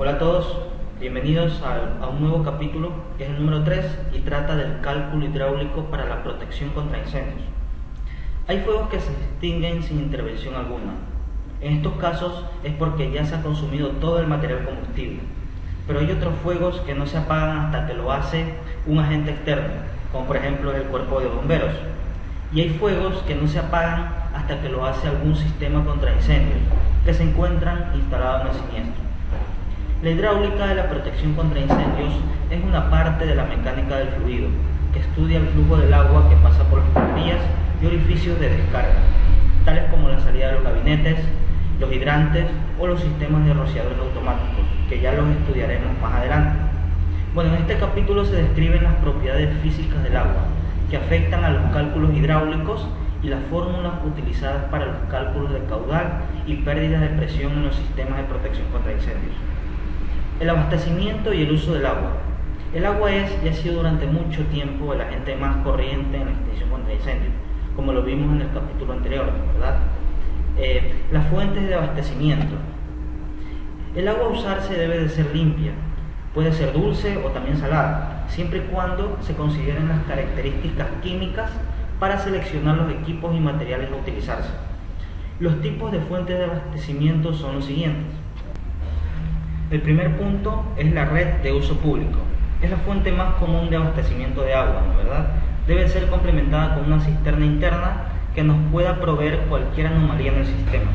Hola a todos, bienvenidos a un nuevo capítulo, que es el número 3 y trata del cálculo hidráulico para la protección contra incendios. Hay fuegos que se extinguen sin intervención alguna. En estos casos es porque ya se ha consumido todo el material combustible, pero hay otros fuegos que no se apagan hasta que lo hace un agente externo, como por ejemplo el cuerpo de bomberos. Y hay fuegos que no se apagan hasta que lo hace algún sistema contra incendios que se encuentran instalados en el siniestro. La hidráulica de la protección contra incendios es una parte de la mecánica del fluido que estudia el flujo del agua que pasa por las tuberías y orificios de descarga, tales como la salida de los gabinetes, los hidrantes o los sistemas de rociadores automáticos, que ya los estudiaremos más adelante. Bueno, en este capítulo se describen las propiedades físicas del agua que afectan a los cálculos hidráulicos y las fórmulas utilizadas para los cálculos de caudal y pérdidas de presión en los sistemas de protección contra incendios. El abastecimiento y el uso del agua. El agua es y ha sido durante mucho tiempo el agente más corriente en la extinción contra incendios, como lo vimos en el capítulo anterior, ¿verdad? Las fuentes de abastecimiento. El agua a usarse debe de ser limpia, puede ser dulce o también salada, siempre y cuando se consideren las características químicas para seleccionar los equipos y materiales a utilizarse. Los tipos de fuentes de abastecimiento son los siguientes. El primer punto es la red de uso público. Es la fuente más común de abastecimiento de agua, ¿no? ¿Verdad? Debe ser complementada con una cisterna interna que nos pueda proveer cualquier anomalía en el sistema.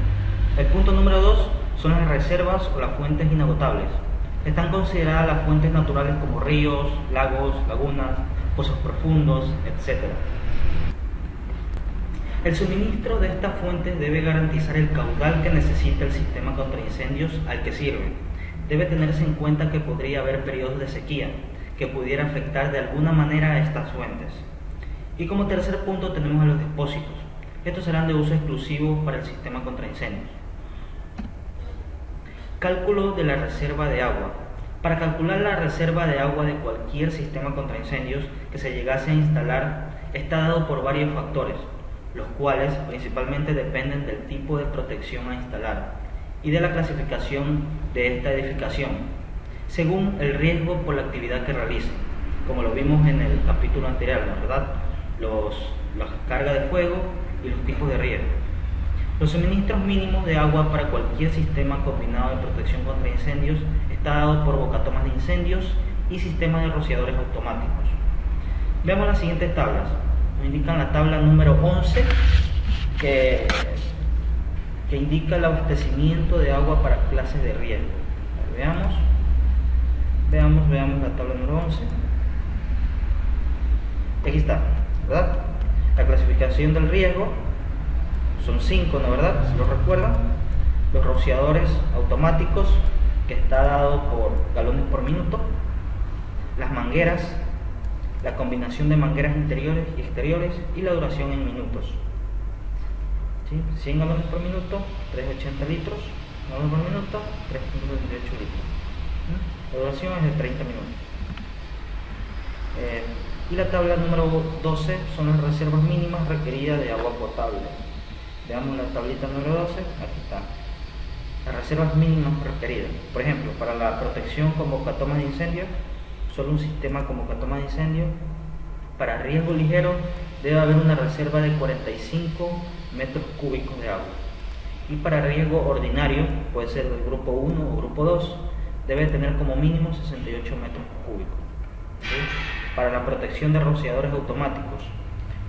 El punto número 2 son las reservas o las fuentes inagotables. Están consideradas las fuentes naturales como ríos, lagos, lagunas, pozos profundos, etc. El suministro de estas fuentes debe garantizar el caudal que necesita el sistema contra incendios al que sirve. Debe tenerse en cuenta que podría haber periodos de sequía que pudiera afectar de alguna manera a estas fuentes. Y como tercer punto tenemos a los depósitos. Estos serán de uso exclusivo para el sistema contra incendios. Cálculo de la reserva de agua. Para calcular la reserva de agua de cualquier sistema contra incendios que se llegase a instalar está dado por varios factores, los cuales principalmente dependen del tipo de protección a instalar y de la clasificación de esta edificación, según el riesgo por la actividad que realice, como lo vimos en el capítulo anterior, ¿verdad? La carga de fuego y los tipos de riesgo. Los suministros mínimos de agua para cualquier sistema combinado de protección contra incendios está dado por bocatomas de incendios y sistemas de rociadores automáticos. Veamos las siguientes tablas. Nos indican la tabla número 11 que indica el abastecimiento de agua para clases de riesgo. Veamos la tabla número 11. Aquí está, ¿verdad? La clasificación del riesgo son 5, ¿no? ¿Verdad? Si lo recuerdan. Los rociadores automáticos, que está dado por galones por minuto. Las mangueras, la combinación de mangueras interiores y exteriores y la duración en minutos. ¿Sí? 100 galones por minuto, 380 litros, galones por minuto, 3.28 litros. La duración es de 30 minutos. Y la tabla número 12 son las reservas mínimas requeridas de agua potable. Veamos la tablita número 12, aquí está. Las reservas mínimas requeridas. Por ejemplo, para la protección con bocatomas de incendio, solo un sistema con bocatoma de incendio. Para riesgo ligero debe haber una reserva de 45 metros cúbicos de agua. Y para riesgo ordinario, puede ser del grupo 1 o grupo 2, debe tener como mínimo 68 metros cúbicos. ¿Sí? Para la protección de rociadores automáticos,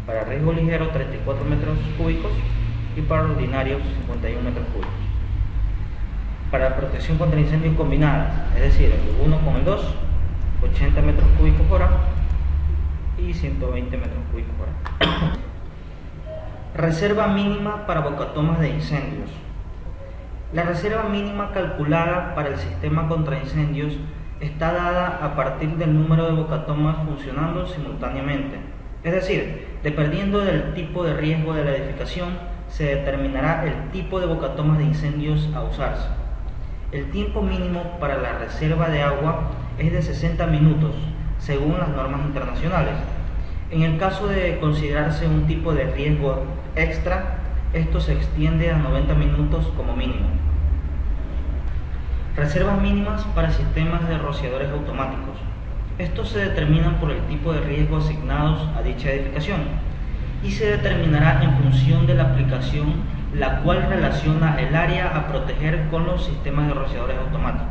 para riesgo ligero 34 metros cúbicos y para ordinario 51 metros cúbicos. Para la protección contra incendios combinadas, es decir, el 1 con el 2, 80 metros cúbicos por hora y 120 metros cúbicos por hora. Reserva mínima para bocatomas de incendios. La reserva mínima calculada para el sistema contra incendios está dada a partir del número de bocatomas funcionando simultáneamente. Es decir, dependiendo del tipo de riesgo de la edificación, se determinará el tipo de bocatomas de incendios a usarse. El tiempo mínimo para la reserva de agua es de 60 minutos, según las normas internacionales. En el caso de considerarse un tipo de riesgo extra, esto se extiende a 90 minutos como mínimo. Reservas mínimas para sistemas de rociadores automáticos. Estos se determinan por el tipo de riesgo asignados a dicha edificación y se determinará en función de la aplicación la cual relaciona el área a proteger con los sistemas de rociadores automáticos.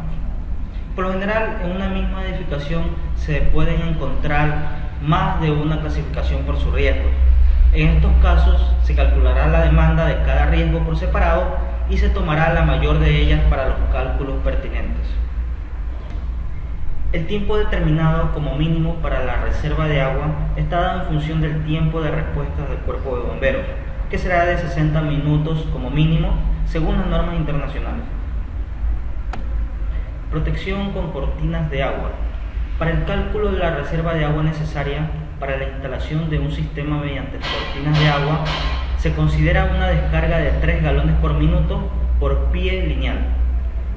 Por lo general, en una misma edificación se pueden encontrar más de una clasificación por su riesgo. En estos casos se calculará la demanda de cada riesgo por separado y se tomará la mayor de ellas para los cálculos pertinentes. El tiempo determinado como mínimo para la reserva de agua está dado en función del tiempo de respuesta del cuerpo de bomberos, que será de 60 minutos como mínimo según las normas internacionales. Protección con cortinas de agua. Para el cálculo de la reserva de agua necesaria para la instalación de un sistema mediante cortinas de agua, se considera una descarga de 3 galones por minuto por pie lineal.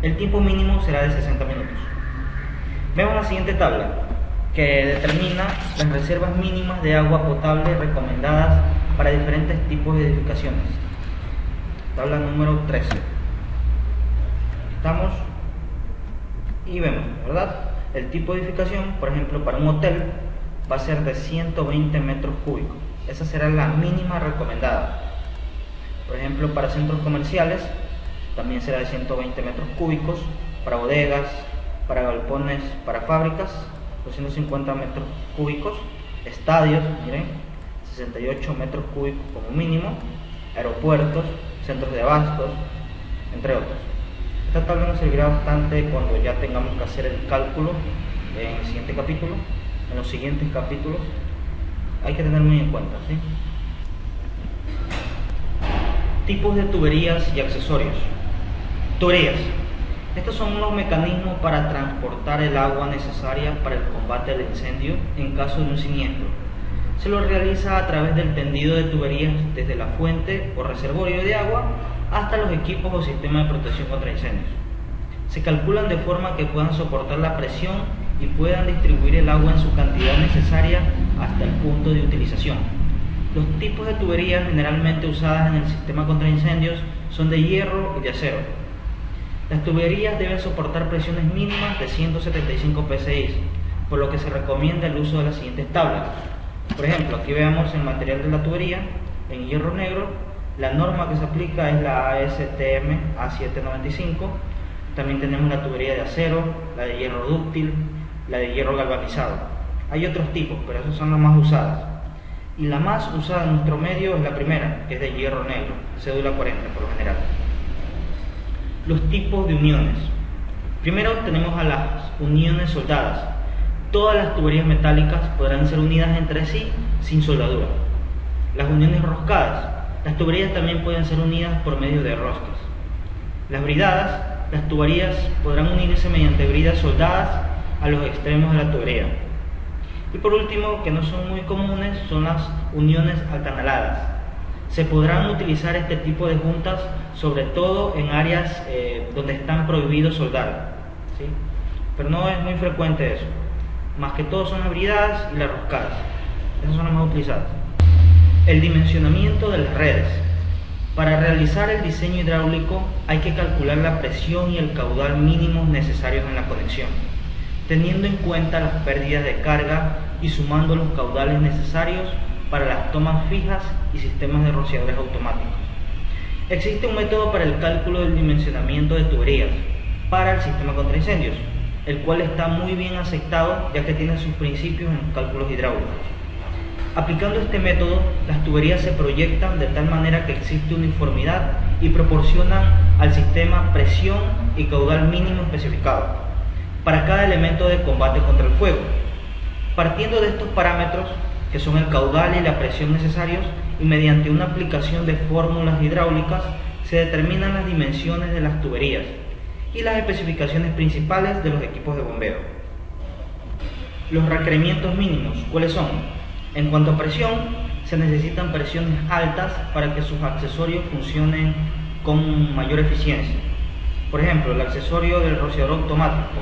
El tiempo mínimo será de 60 minutos. Vemos la siguiente tabla, que determina las reservas mínimas de agua potable recomendadas para diferentes tipos de edificaciones. Tabla número 13. Estamos y vemos, ¿verdad? El tipo de edificación, por ejemplo, para un hotel va a ser de 120 metros cúbicos. Esa será la mínima recomendada. Por ejemplo, para centros comerciales también será de 120 metros cúbicos. Para bodegas, para galpones, para fábricas, 250 metros cúbicos. Estadios, miren, 68 metros cúbicos como mínimo. Aeropuertos, centros de abastos, entre otros. Esta tabla nos servirá bastante cuando ya tengamos que hacer el cálculo en el siguiente capítulo. En los siguientes capítulos hay que tener muy en cuenta, ¿sí? Tipos de tuberías y accesorios. Tuberías. Estos son unos mecanismos para transportar el agua necesaria para el combate al incendio en caso de un siniestro. Se lo realiza a través del tendido de tuberías desde la fuente o reservorio de agua hasta los equipos o sistemas de protección contra incendios. Se calculan de forma que puedan soportar la presión y puedan distribuir el agua en su cantidad necesaria hasta el punto de utilización. Los tipos de tuberías generalmente usadas en el sistema contra incendios son de hierro y de acero. Las tuberías deben soportar presiones mínimas de 175 psi, por lo que se recomienda el uso de las siguientes tablas. Por ejemplo, aquí veamos el material de la tubería en hierro negro. La norma que se aplica es la ASTM A795. También tenemos la tubería de acero, la de hierro dúctil, la de hierro galvanizado. Hay otros tipos, pero esas son las más usadas. Y la más usada en nuestro medio es la primera, que es de hierro negro, cédula 40 por lo general. Los tipos de uniones. Primero tenemos a las uniones soldadas. Todas las tuberías metálicas podrán ser unidas entre sí sin soldadura. Las uniones roscadas. Las tuberías también pueden ser unidas por medio de roscas. Las bridadas. Las tuberías podrán unirse mediante bridas soldadas a los extremos de la tubería. Y por último, que no son muy comunes, son las uniones acanaladas. Se podrán utilizar este tipo de juntas sobre todo en áreas donde están prohibidos soldar, ¿sí? Pero no es muy frecuente eso. Más que todo son las bridadas y las roscadas. Esas son las más utilizadas. El dimensionamiento de las redes. Para realizar el diseño hidráulico hay que calcular la presión y el caudal mínimos necesarios en la conexión, teniendo en cuenta las pérdidas de carga y sumando los caudales necesarios para las tomas fijas y sistemas de rociadores automáticos. Existe un método para el cálculo del dimensionamiento de tuberías para el sistema contra incendios, el cual está muy bien aceptado ya que tiene sus principios en los cálculos hidráulicos. Aplicando este método, las tuberías se proyectan de tal manera que existe uniformidad y proporcionan al sistema presión y caudal mínimo especificado para cada elemento de combate contra el fuego. Partiendo de estos parámetros, que son el caudal y la presión necesarios, y mediante una aplicación de fórmulas hidráulicas, se determinan las dimensiones de las tuberías y las especificaciones principales de los equipos de bombeo. Los requerimientos mínimos, ¿cuáles son? En cuanto a presión, se necesitan presiones altas para que sus accesorios funcionen con mayor eficiencia. Por ejemplo, el accesorio del rociador automático,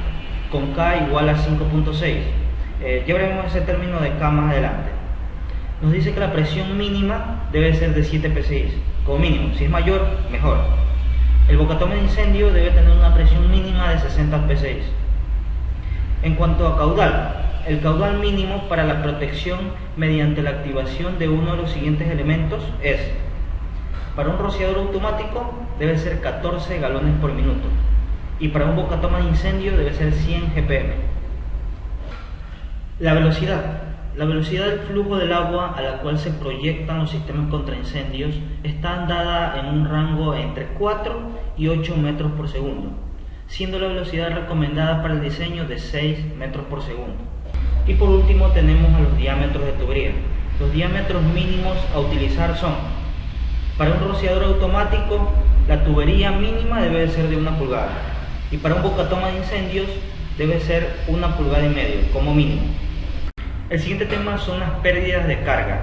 con K igual a 5.6. Ya veremos ese término de K más adelante. Nos dice que la presión mínima debe ser de 7 psi, como mínimo. Si es mayor, mejor. El bocatoma de incendio debe tener una presión mínima de 60 psi. En cuanto a caudal, el caudal mínimo para la protección mediante la activación de uno de los siguientes elementos es: para un rociador automático debe ser 14 galones por minuto y para un bocatoma de incendio debe ser 100 GPM. La velocidad del flujo del agua a la cual se proyectan los sistemas contra incendios está dada en un rango entre 4 y 8 metros por segundo, siendo la velocidad recomendada para el diseño de 6 metros por segundo. Y por último tenemos a los diámetros de tubería. Los diámetros mínimos a utilizar son: para un rociador automático, la tubería mínima debe ser de 1 pulgada y para un bocatoma de incendios debe ser 1,5 pulgadas como mínimo. El siguiente tema son las pérdidas de carga.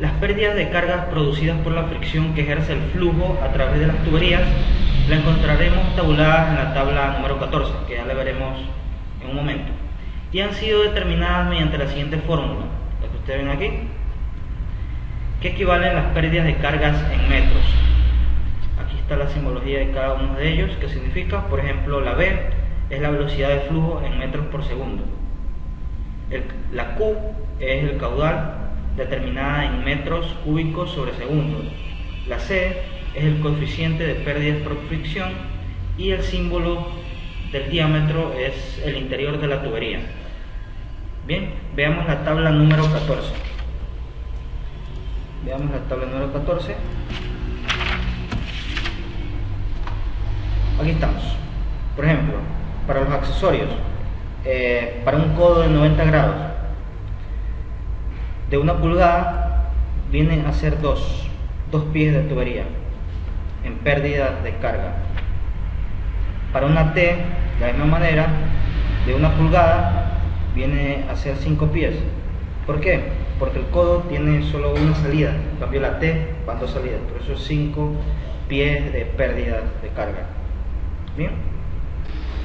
Las pérdidas de carga producidas por la fricción que ejerce el flujo a través de las tuberías la encontraremos tabuladas en la tabla número 14, que ya la veremos en un momento, y han sido determinadas mediante la siguiente fórmula, la que ustedes ven aquí, que equivalen las pérdidas de cargas en metros. Aquí está la simbología de cada uno de ellos, que significa, por ejemplo, la V es la velocidad de flujo en metros por segundo. La Q es el caudal, determinada en metros cúbicos sobre segundo. La C es el coeficiente de pérdidas por fricción y el símbolo del diámetro es el interior de la tubería. Bien, veamos la tabla número 14. Veamos la tabla número 14. Aquí estamos. Por ejemplo, para los accesorios, para un codo de 90 grados de 1 pulgada vienen a ser dos pies de tubería en pérdida de carga. Para una T, de la misma manera, de 1 pulgada viene a ser 5 pies. ¿Por qué? Porque el codo tiene solo una salida, en cambio la T van 2 salidas, por eso es 5 pies de pérdida de carga.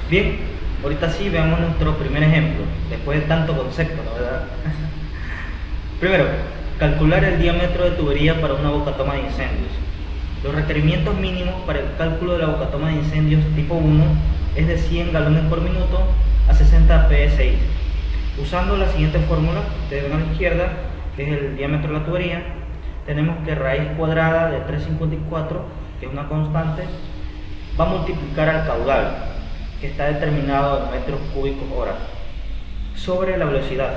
Bien, ahorita sí veamos nuestro primer ejemplo, después de tanto concepto, ¿no, verdad? Primero, calcular el diámetro de tubería para una bocatoma de incendios. Los requerimientos mínimos para el cálculo de la bocatoma de incendios tipo 1 es de 100 galones por minuto a 60 psi. Usando la siguiente fórmula, ustedes ven a la izquierda, que es el diámetro de la tubería, tenemos que raíz cuadrada de 354, que es una constante, va a multiplicar al caudal, que está determinado en metros cúbicos hora, sobre la velocidad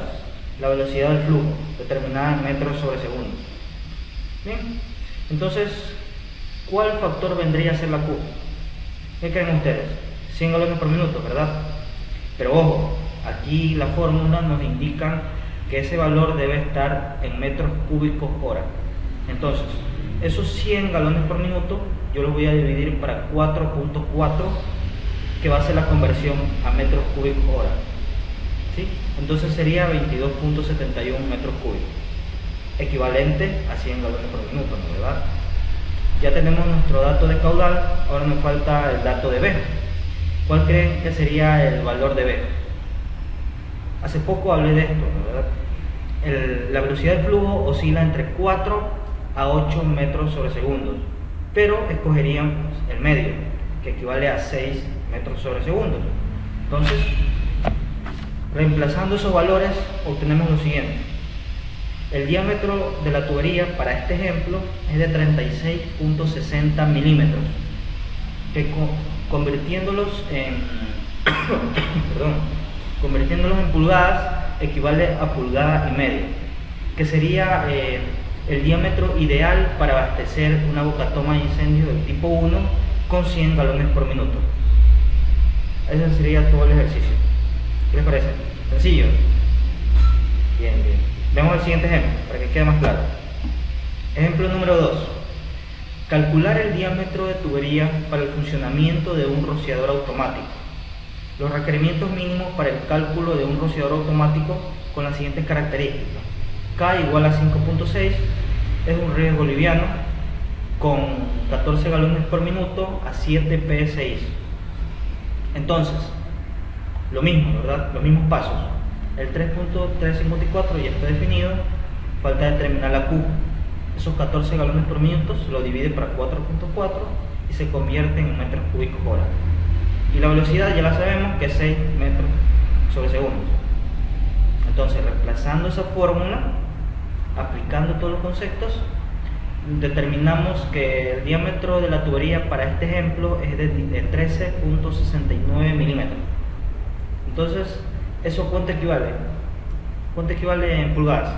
del flujo, determinada en metros sobre segundo. Bien, entonces, ¿cuál factor vendría a ser la Q? ¿Qué creen ustedes? 100 galones por minuto, ¿verdad? Pero ojo, aquí la fórmula nos indica que ese valor debe estar en metros cúbicos hora. Entonces, esos 100 galones por minuto yo los voy a dividir para 4.4, que va a ser la conversión a metros cúbicos hora. ¿Sí? Entonces sería 22.71 metros cúbicos, equivalente a 100 galones por minuto, ¿no, verdad? Ya tenemos nuestro dato de caudal, ahora nos falta el dato de B. ¿Cuál creen que sería el valor de B? Hace poco hablé de esto, ¿no, verdad? La velocidad del flujo oscila entre 4 a 8 metros sobre segundo, pero escogeríamos el medio, que equivale a 6 metros sobre segundo. Entonces, reemplazando esos valores, obtenemos lo siguiente. El diámetro de la tubería para este ejemplo es de 36.60 milímetros, que convirtiéndolos en pulgadas equivale a pulgada y media, que sería el diámetro ideal para abastecer una bocatoma de incendio del tipo 1 con 100 galones por minuto. Ese sería todo el ejercicio. ¿Qué les parece? ¿Sencillo? Bien. Veamos el siguiente ejemplo, para que quede más claro. Ejemplo número 2. Calcular el diámetro de tubería para el funcionamiento de un rociador automático. Los requerimientos mínimos para el cálculo de un rociador automático con las siguientes características. K igual a 5.6, es un riesgo liviano, con 14 galones por minuto a 7 psi. Entonces, lo mismo, ¿verdad? Los mismos pasos. El 3.354 ya está definido, falta determinar la Q. Esos 14 galones por minuto se lo divide para 4.4 y se convierten en metros cúbicos hora. Y la velocidad ya la sabemos que es 6 metros sobre segundos. Entonces, reemplazando esa fórmula, aplicando todos los conceptos, determinamos que el diámetro de la tubería para este ejemplo es de 13.69 milímetros. Entonces, ¿eso cuánto equivale? ¿Cuánto equivale en pulgadas?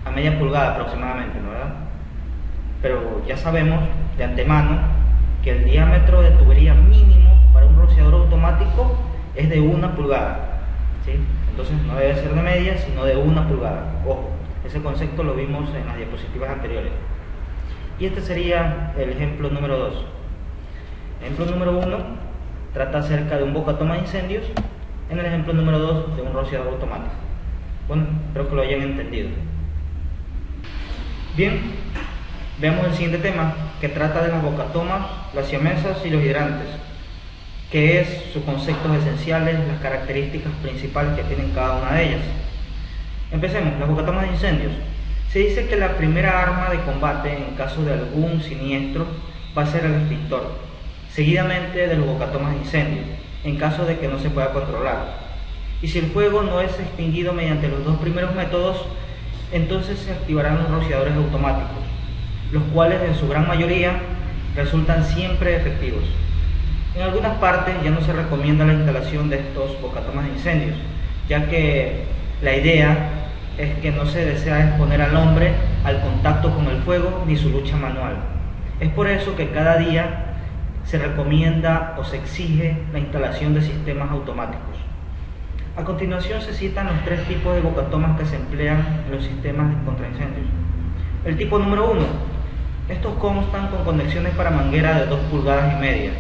A media pulgada aproximadamente, ¿no? ¿Verdad? Pero ya sabemos de antemano que el diámetro de tubería mínimo para un rociador automático es de 1 pulgada, ¿sí? Entonces no debe ser de media, sino de 1 pulgada. Ojo, ese concepto lo vimos en las diapositivas anteriores. Y este sería el ejemplo número 2. Ejemplo número 1 trata acerca de un bocatoma de incendios. En el ejemplo número 2 de un rociador automático. Bueno, espero que lo hayan entendido. Bien, veamos el siguiente tema, que trata de las bocatomas, las siamesas y los hidrantes, que es sus conceptos esenciales, las características principales que tienen cada una de ellas. Empecemos. Las bocatomas de incendios. Se dice que la primera arma de combate en caso de algún siniestro va a ser el extintor, seguidamente de los bocatomas de incendio, en caso de que no se pueda controlar. Y si el fuego no es extinguido mediante los dos primeros métodos, entonces se activarán los rociadores automáticos, los cuales en su gran mayoría resultan siempre efectivos. En algunas partes ya no se recomienda la instalación de estos bocatomas de incendios, ya que la idea es que no se desea exponer al hombre al contacto con el fuego ni su lucha manual. Es por eso que cada día se recomienda o se exige la instalación de sistemas automáticos. A continuación se citan los 3 tipos de bocatomas que se emplean en los sistemas contra incendios. El tipo número 1. Estos constan con conexiones para manguera de 2 pulgadas y media.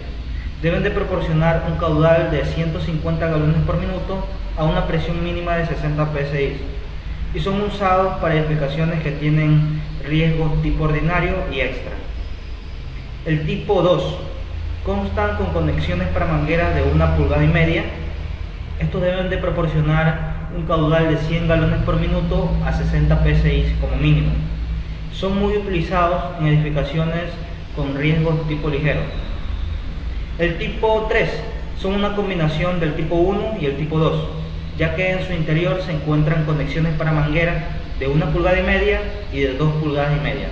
Deben de proporcionar un caudal de 150 galones por minuto a una presión mínima de 60 psi y son usados para edificaciones que tienen riesgos tipo ordinario y extra. El tipo 2. Constan con conexiones para mangueras de 1 pulgada y media. Estos deben de proporcionar un caudal de 100 galones por minuto a 60 psi como mínimo. Son muy utilizados en edificaciones con riesgos tipo ligero. El tipo 3 son una combinación del tipo 1 y el tipo 2, ya que en su interior se encuentran conexiones para mangueras de 1 pulgada y media y de 2 pulgadas y media.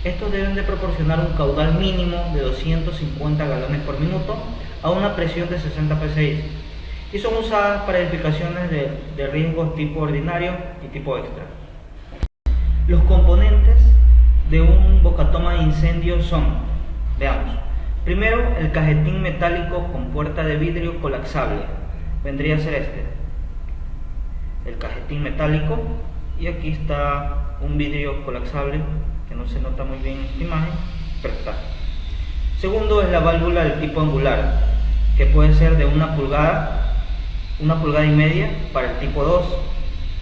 Estos deben de proporcionar un caudal mínimo de 250 galones por minuto a una presión de 60 psi y son usadas para edificaciones de riesgos tipo ordinario y tipo extra. Los componentes de un bocatoma de incendio son, veamos, primero el cajetín metálico con puerta de vidrio colapsable, vendría a ser este, el cajetín metálico, y aquí está un vidrio colapsable que no se nota muy bien en esta imagen, pero está. Segundo es la válvula del tipo angular, que puede ser de 1 pulgada, 1 pulgada y media para el tipo 2,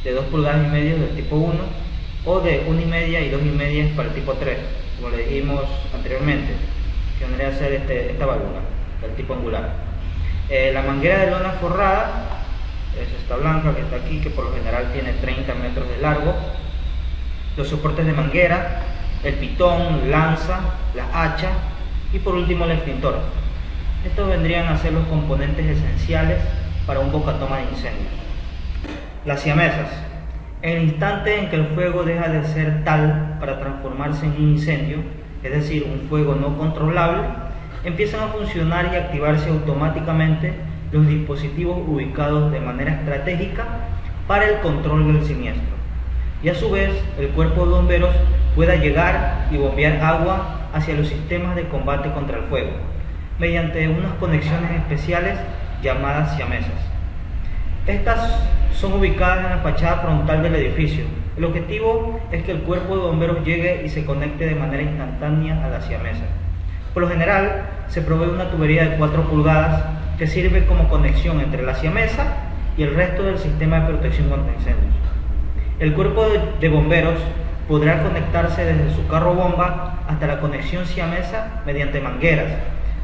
de 2 pulgadas y media del tipo 1, o de 1 y media y 2 y media para el tipo 3, como le dijimos anteriormente, que vendría a ser esta válvula del tipo angular. La manguera de lona forrada es esta blanca que está aquí, que por lo general tiene 30 metros de largo. Los soportes de manguera, el pitón, lanza, la hacha y por último el extintor. Estos vendrían a ser los componentes esenciales para un bocatoma de incendio. Las siamesas. En el instante en que el fuego deja de ser tal para transformarse en un incendio, es decir, un fuego no controlable, empiezan a funcionar y activarse automáticamente los dispositivos ubicados de manera estratégica para el control del siniestro. Y a su vez, el cuerpo de bomberos pueda llegar y bombear agua hacia los sistemas de combate contra el fuego, mediante unas conexiones especiales llamadas siamesas. Estas son ubicadas en la fachada frontal del edificio. El objetivo es que el cuerpo de bomberos llegue y se conecte de manera instantánea a la siamesa. Por lo general, se provee una tubería de 4 pulgadas que sirve como conexión entre la siamesa y el resto del sistema de protección contra incendios. El cuerpo de bomberos podrá conectarse desde su carro bomba hasta la conexión siamesa mediante mangueras,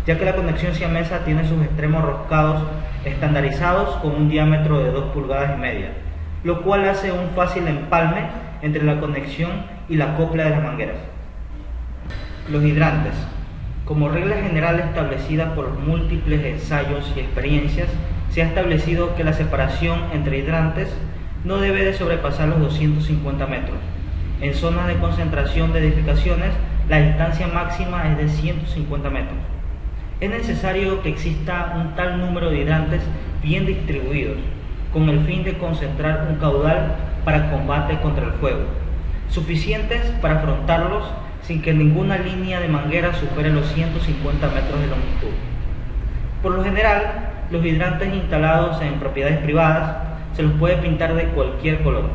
ya que la conexión siamesa tiene sus extremos roscados estandarizados con un diámetro de 2 pulgadas y media, lo cual hace un fácil empalme entre la conexión y la copla de las mangueras. Los hidrantes. Como regla general establecida por los múltiples ensayos y experiencias, se ha establecido que la separación entre hidrantes no debe de sobrepasar los 250 metros. En zonas de concentración de edificaciones, la distancia máxima es de 150 metros. Es necesario que exista un tal número de hidrantes bien distribuidos, con el fin de concentrar un caudal para combate contra el fuego, suficientes para afrontarlos sin que ninguna línea de manguera supere los 150 metros de longitud. Por lo general, los hidrantes instalados en propiedades privadas se los puede pintar de cualquier color,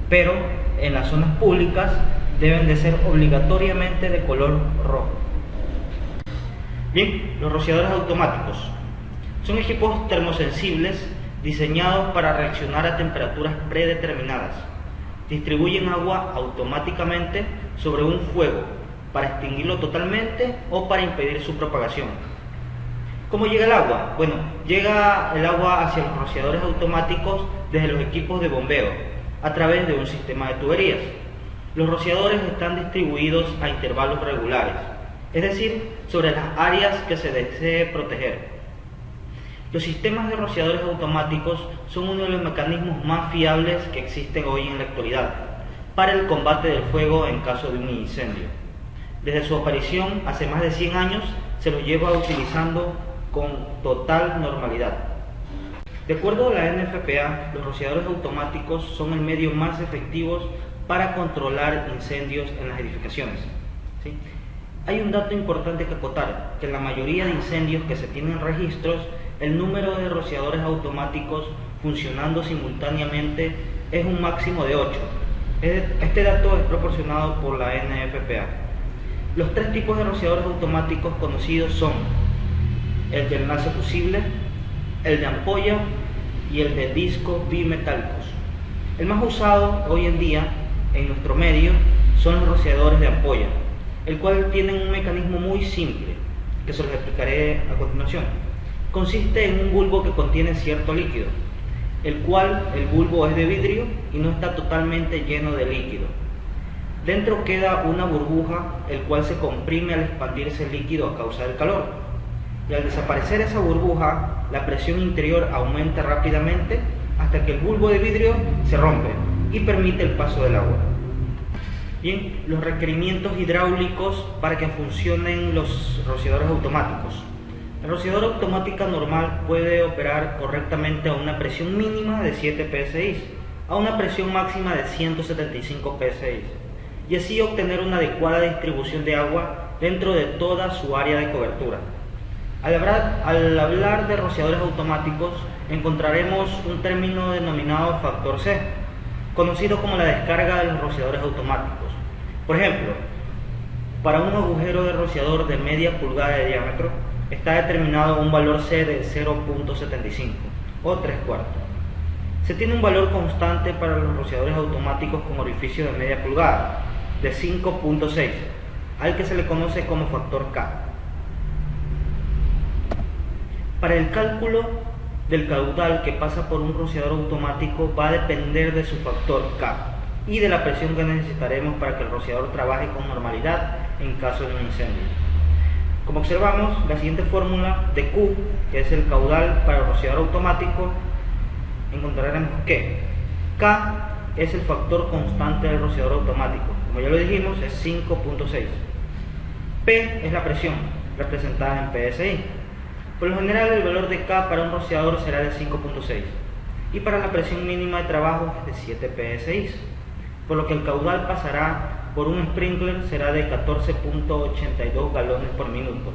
pero en las zonas públicas deben de ser obligatoriamente de color rojo. Bien, los rociadores automáticos son equipos termosensibles diseñados para reaccionar a temperaturas predeterminadas. Distribuyen agua automáticamente sobre un fuego para extinguirlo totalmente o para impedir su propagación. ¿Cómo llega el agua? Bueno, llega el agua hacia los rociadores automáticos desde los equipos de bombeo a través de un sistema de tuberías. Los rociadores están distribuidos a intervalos regulares, es decir, sobre las áreas que se desee proteger. Los sistemas de rociadores automáticos son uno de los mecanismos más fiables que existen hoy en la actualidad para el combate del fuego en caso de un incendio. Desde su aparición hace más de 100 años se los lleva utilizando con total normalidad. De acuerdo a la NFPA, los rociadores automáticos son el medio más efectivo para controlar incendios en las edificaciones. ¿Sí? Hay un dato importante que acotar, que en la mayoría de incendios que se tienen registros, el número de rociadores automáticos funcionando simultáneamente es un máximo de 8. Este dato es proporcionado por la NFPA. Los tres tipos de rociadores automáticos conocidos son el de enlace fusible, el de ampolla y el de disco bimetálicos. El más usado hoy en día en nuestro medio son los rociadores de ampolla, el cual tienen un mecanismo muy simple, que se los explicaré a continuación. Consiste en un bulbo que contiene cierto líquido, el cual el bulbo es de vidrio y no está totalmente lleno de líquido. Dentro queda una burbuja, el cual se comprime al expandirse el líquido a causa del calor. Y al desaparecer esa burbuja, la presión interior aumenta rápidamente hasta que el bulbo de vidrio se rompe y permite el paso del agua. Bien, los requerimientos hidráulicos para que funcionen los rociadores automáticos. El rociador automática normal puede operar correctamente a una presión mínima de 7 psi, a una presión máxima de 175 psi, y así obtener una adecuada distribución de agua dentro de toda su área de cobertura. Al hablar de rociadores automáticos, encontraremos un término denominado factor C, conocido como la descarga de los rociadores automáticos. Por ejemplo, para un agujero de rociador de media pulgada de diámetro, está determinado un valor C de 0.75 o 3/4. Se tiene un valor constante para los rociadores automáticos con orificio de media pulgada de 5.6, al que se le conoce como factor K. Para el cálculo del caudal que pasa por un rociador automático va a depender de su factor K y de la presión que necesitaremos para que el rociador trabaje con normalidad en caso de un incendio. Como observamos, la siguiente fórmula de Q, que es el caudal para el rociador automático, encontraremos que K es el factor constante del rociador automático, como ya lo dijimos, es 5.6. P es la presión, representada en PSI. Por lo general, el valor de K para un rociador será de 5.6 y para la presión mínima de trabajo es de 7 psi, por lo que el caudal pasará por un sprinkler será de 14.82 galones por minuto,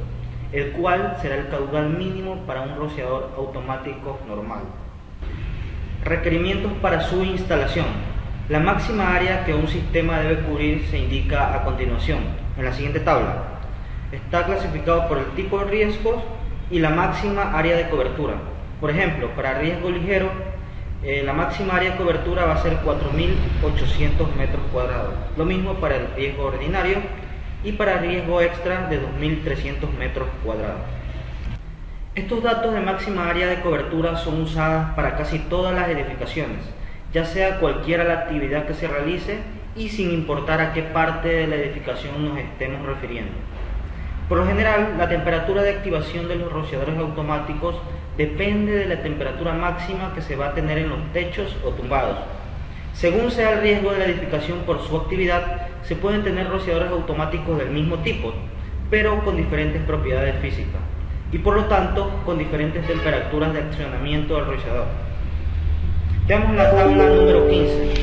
el cual será el caudal mínimo para un rociador automático normal. Requerimientos para su instalación. La máxima área que un sistema debe cubrir se indica a continuación, en la siguiente tabla. Está clasificado por el tipo de riesgos y la máxima área de cobertura. Por ejemplo, para riesgo ligero, la máxima área de cobertura va a ser 4.800 metros cuadrados. Lo mismo para el riesgo ordinario y para riesgo extra de 2.300 metros cuadrados. Estos datos de máxima área de cobertura son usadas para casi todas las edificaciones, ya sea cualquiera la actividad que se realice y sin importar a qué parte de la edificación nos estemos refiriendo. Por lo general, la temperatura de activación de los rociadores automáticos depende de la temperatura máxima que se va a tener en los techos o tumbados. Según sea el riesgo de la edificación por su actividad, se pueden tener rociadores automáticos del mismo tipo, pero con diferentes propiedades físicas y por lo tanto con diferentes temperaturas de accionamiento del rociador. Veamos la tabla número 15,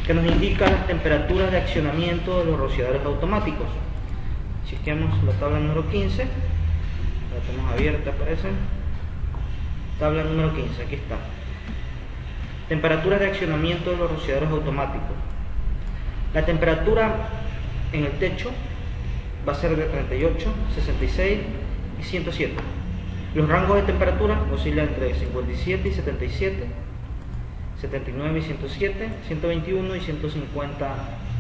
que nos indica las temperaturas de accionamiento de los rociadores automáticos. Chequeamos la tabla número 15, la tenemos abierta, parece. Tabla número 15, aquí está. Temperaturas de accionamiento de los rociadores automáticos. La temperatura en el techo va a ser de 38, 66 y 107. Los rangos de temperatura oscilan entre 57 y 77, 79 y 107, 121 y 150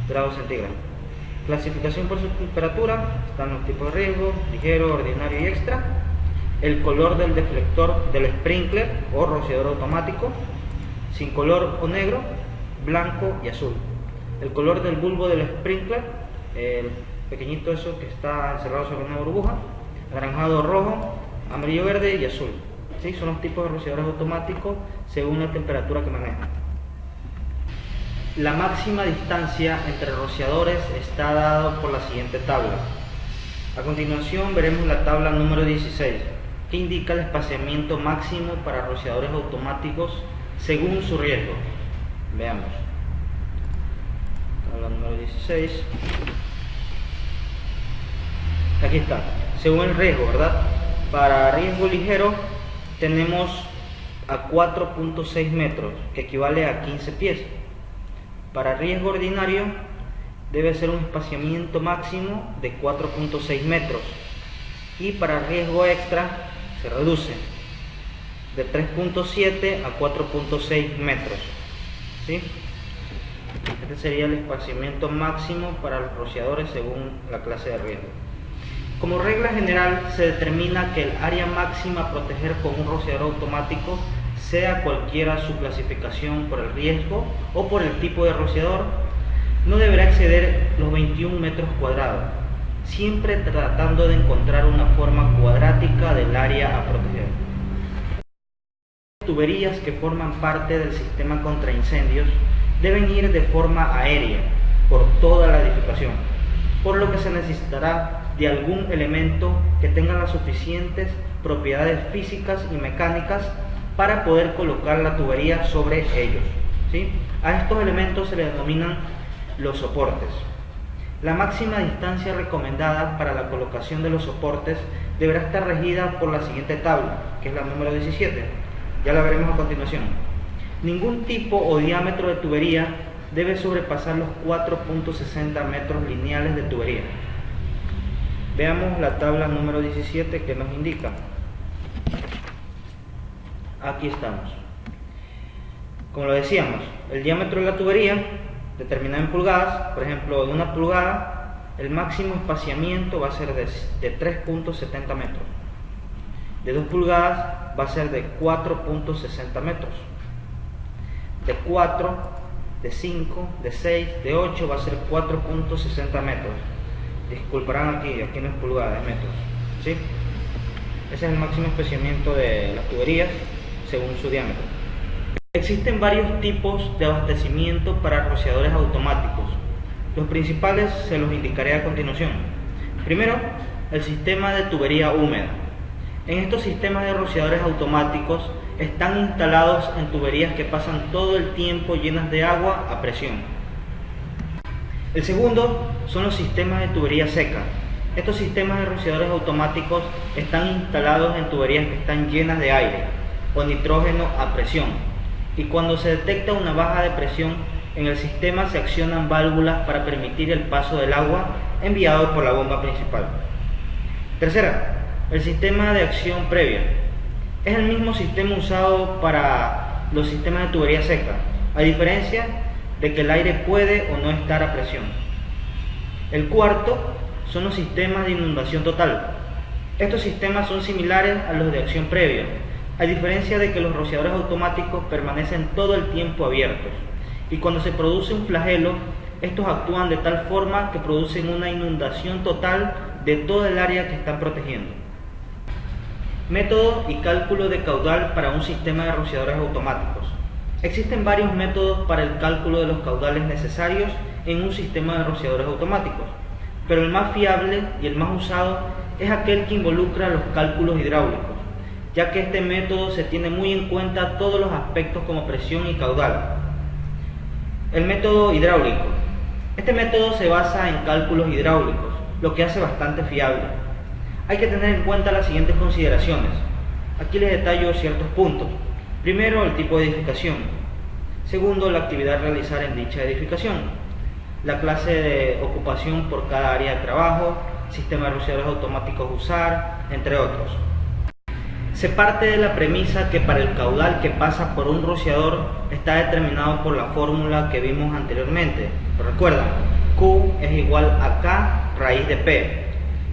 grados centígrados. Clasificación por su temperatura: están los tipos de riesgo, ligero, ordinario y extra. El color del deflector del sprinkler o rociador automático: sin color o negro, blanco y azul. El color del bulbo del sprinkler, el pequeñito eso que está encerrado sobre una burbuja: anaranjado, rojo, amarillo, verde y azul. ¿Sí? Son los tipos de rociadores automáticos según la temperatura que manejan. La máxima distancia entre rociadores está dada por la siguiente tabla. A continuación veremos la tabla número 16, que indica el espaciamiento máximo para rociadores automáticos según su riesgo. Veamos. Tabla número 16. Aquí está. Según el riesgo, ¿verdad? Para riesgo ligero tenemos a 4.6 metros, que equivale a 15 pies. Para riesgo ordinario debe ser un espaciamiento máximo de 4.6 metros. Y para riesgo extra se reduce de 3.7 a 4.6 metros. ¿Sí? Este sería el espaciamiento máximo para los rociadores según la clase de riesgo. Como regla general, se determina que el área máxima a proteger con un rociador automático, sea cualquiera su clasificación por el riesgo o por el tipo de rociador, no deberá exceder los 21 metros cuadrados, siempre tratando de encontrar una forma cuadrática del área a proteger. Las tuberías que forman parte del sistema contra incendios deben ir de forma aérea por toda la edificación, por lo que se necesitará de algún elemento que tenga las suficientes propiedades físicas y mecánicas para poder colocar la tubería sobre ellos. ¿Sí? A estos elementos se les denominan los soportes. La máxima distancia recomendada para la colocación de los soportes deberá estar regida por la siguiente tabla, que es la número 17. Ya la veremos a continuación. Ningún tipo o diámetro de tubería debe sobrepasar los 4.60 metros lineales de tubería. Veamos la tabla número 17 que nos indica. Aquí estamos. Como lo decíamos, el diámetro de la tubería, determinado en pulgadas, por ejemplo, de 1 pulgada, el máximo espaciamiento va a ser de 3.70 metros. De 2 pulgadas va a ser de 4.60 metros. De 4, de 5, de 6, de 8 va a ser 4.60 metros. Disculparán aquí no es pulgadas, es metros. ¿Sí? Ese es el máximo espaciamiento de las tuberías según su diámetro. Existen varios tipos de abastecimiento para rociadores automáticos. Los principales se los indicaré a continuación. Primero, el sistema de tubería húmeda. En estos sistemas de rociadores automáticos están instalados en tuberías que pasan todo el tiempo llenas de agua a presión. El segundo son los sistemas de tubería seca. Estos sistemas de rociadores automáticos están instalados en tuberías que están llenas de aire o nitrógeno a presión, y cuando se detecta una baja de presión en el sistema se accionan válvulas para permitir el paso del agua enviado por la bomba principal. Tercera, el sistema de acción previa. Es el mismo sistema usado para los sistemas de tubería seca, a diferencia de que el aire puede o no estar a presión. El cuarto son los sistemas de inundación total. Estos sistemas son similares a los de acción previa, a diferencia de que los rociadores automáticos permanecen todo el tiempo abiertos, y cuando se produce un flagelo, estos actúan de tal forma que producen una inundación total de toda el área que están protegiendo. Método y cálculo de caudal para un sistema de rociadores automáticos. Existen varios métodos para el cálculo de los caudales necesarios en un sistema de rociadores automáticos, pero el más fiable y el más usado es aquel que involucra los cálculos hidráulicos, ya que este método se tiene muy en cuenta todos los aspectos como presión y caudal. El método hidráulico. Este método se basa en cálculos hidráulicos, lo que hace bastante fiable. Hay que tener en cuenta las siguientes consideraciones. Aquí les detallo ciertos puntos. Primero, el tipo de edificación. Segundo, la actividad a realizar en dicha edificación. La clase de ocupación por cada área de trabajo, sistema de rociadores automáticos a usar, entre otros. Se parte de la premisa que para el caudal que pasa por un rociador está determinado por la fórmula que vimos anteriormente. Recuerda, Q es igual a K raíz de P,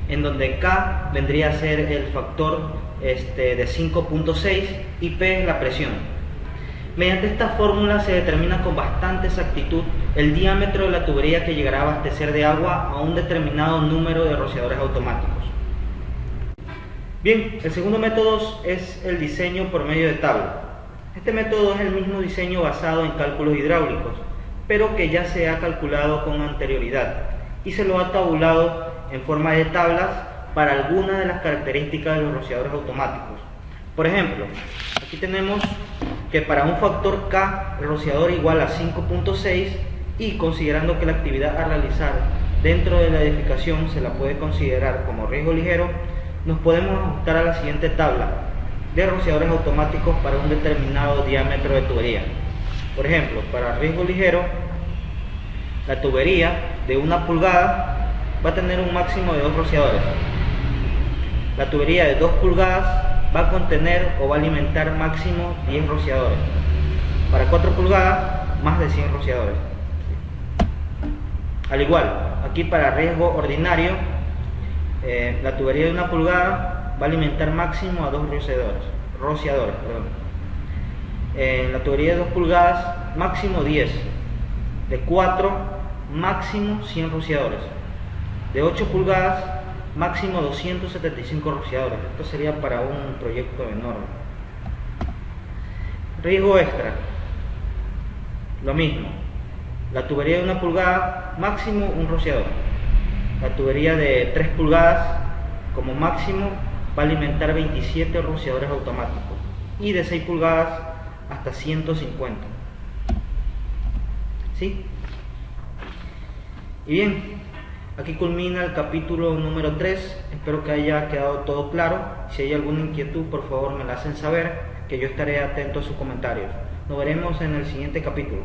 en donde K vendría a ser el factor de 5.6 y P es la presión. Mediante esta fórmula se determina con bastante exactitud el diámetro de la tubería que llegará a abastecer de agua a un determinado número de rociadores automáticos. Bien, el segundo método es el diseño por medio de tabla. Este método es el mismo diseño basado en cálculos hidráulicos, pero que ya se ha calculado con anterioridad y se lo ha tabulado en forma de tablas para algunas de las características de los rociadores automáticos. Por ejemplo, aquí tenemos que para un factor K el rociador igual a 5.6 y considerando que la actividad a realizar dentro de la edificación se la puede considerar como riesgo ligero, nos podemos ajustar a la siguiente tabla de rociadores automáticos para un determinado diámetro de tubería. Por ejemplo, para riesgo ligero, la tubería de 1 pulgada va a tener un máximo de 2 rociadores. La tubería de 2 pulgadas va a contener o va a alimentar máximo 10 rociadores. Para 4 pulgadas, más de 100 rociadores. Al igual, aquí para riesgo ordinario, la tubería de 1 pulgada va a alimentar máximo a 2 rociadores. La tubería de 2 pulgadas, máximo 10. De 4, máximo 100 rociadores. De 8 pulgadas, máximo 275 rociadores. Esto sería para un proyecto enorme. Riesgo extra. Lo mismo. La tubería de 1 pulgada, máximo 1 rociador. La tubería de 3 pulgadas, como máximo, va a alimentar 27 rociadores automáticos. Y de 6 pulgadas hasta 150. ¿Sí? Y bien, aquí culmina el capítulo número 3. Espero que haya quedado todo claro. Si hay alguna inquietud, por favor me la hacen saber, que yo estaré atento a sus comentarios. Nos veremos en el siguiente capítulo.